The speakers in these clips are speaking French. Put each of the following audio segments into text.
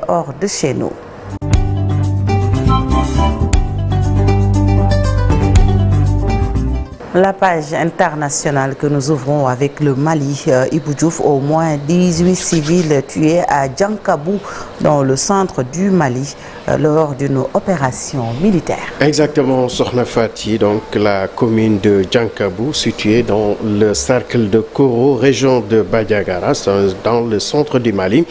hors de chez nous. La page internationale que nous ouvrons avec le Mali, Ibou Diouf, au moins 18 civils tués à Djankabou, dans le centre du Mali, lors d'une opération militaire. Exactement, Sokhna Fati, donc la commune de Djankabou, située dans le cercle de Koro, région de Badiagara, dans le centre du Mali.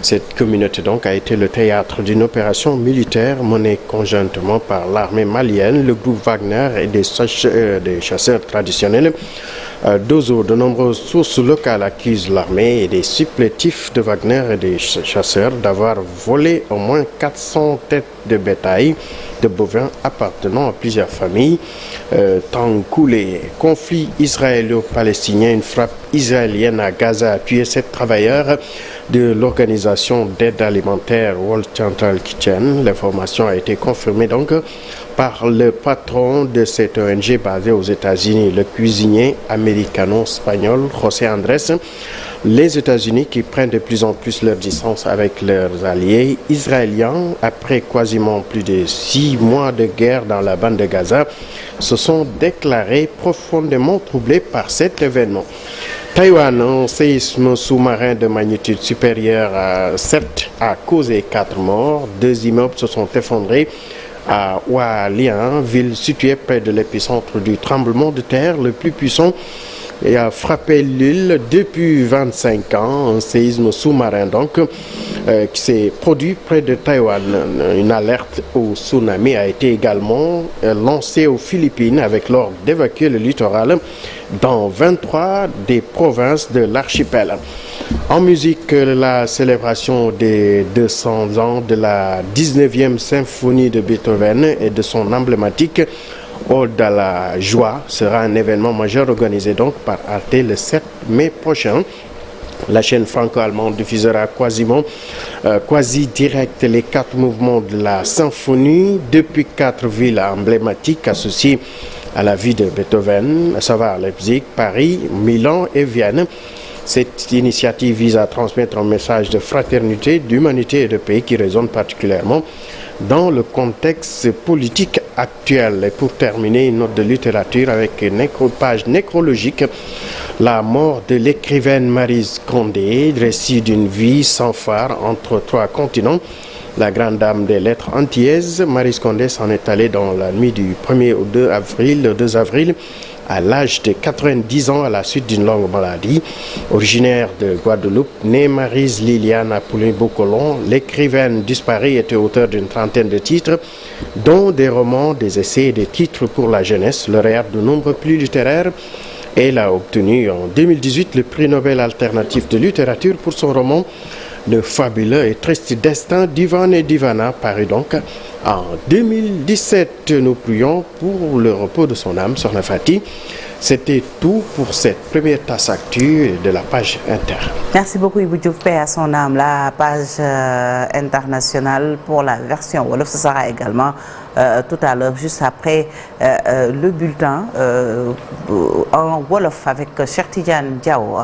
Cette communauté donc a été le théâtre d'une opération militaire menée conjointement par l'armée malienne, le groupe Wagner et des chasseurs traditionnels. De nombreuses sources locales accusent l'armée et des supplétifs de Wagner et des chasseurs d'avoir volé au moins 400 têtes de bétail de bovins appartenant à plusieurs familles. Temps coulé, conflit israélo-palestinien, une frappe israélienne à Gaza a tué 7 travailleurs de l'organisation d'aide alimentaire World Central Kitchen. L'information a été confirmée donc par le patron de cette ONG basée aux États-Unis, le cuisinier américano-espagnol José Andrés. Les États-Unis qui prennent de plus en plus leur distance avec leurs alliés israéliens après quasiment plus de 6 mois de guerre dans la bande de Gaza se sont déclarés profondément troublés par cet événement. Taïwan, un séisme sous-marin de magnitude supérieure à 7 a causé 4 morts. 2 immeubles se sont effondrés à Hualien, ville située près de l'épicentre du tremblement de terre le plus puissant et a frappé l'île depuis 25 ans. Un séisme sous-marin donc qui s'est produit près de Taïwan. Une alerte au tsunami a été également lancée aux Philippines avec l'ordre d'évacuer le littoral dans 23 des provinces de l'archipel. En musique, la célébration des 200 ans de la 19e symphonie de Beethoven et de son emblématique Ode à la joie sera un événement majeur organisé donc par Arte le 7 mai prochain. La chaîne franco-allemande diffusera quasi direct les 4 mouvements de la symphonie depuis 4 villes emblématiques associées à la vie de Beethoven, à savoir Leipzig, Paris, Milan et Vienne. Cette initiative vise à transmettre un message de fraternité, d'humanité et de paix qui résonne particulièrement dans le contexte politique actuel. Et pour terminer, une note de littérature avec une page nécrologique. La mort de l'écrivaine Maryse Condé, récit d'une vie sans phare entre 3 continents. La grande dame des lettres antillaises, Maryse Condé s'en est allée dans la nuit du 1er au 2 avril, à l'âge de 90 ans à la suite d'une longue maladie. Originaire de Guadeloupe, née Maryse Liliane Apollin-Bocolon, l'écrivaine disparue était auteure d'une trentaine de titres, dont des romans, des essais et des titres pour la jeunesse, lauréate de nombreux prix littéraires. Elle a obtenu en 2018 le prix Nobel alternatif de littérature pour son roman Le fabuleux et triste destin d'Ivan et d'Ivana, paru donc en 2017. Nous prions pour le repos de son âme, Sokhna Fati. C'était tout pour cette première tasse actu de la page inter. Merci beaucoup Ibou Diouf, paix à son âme. La page internationale pour la version Wolof, ce sera également tout à l'heure, juste après le bulletin en Wolof avec Cheikh Tidiane Diao.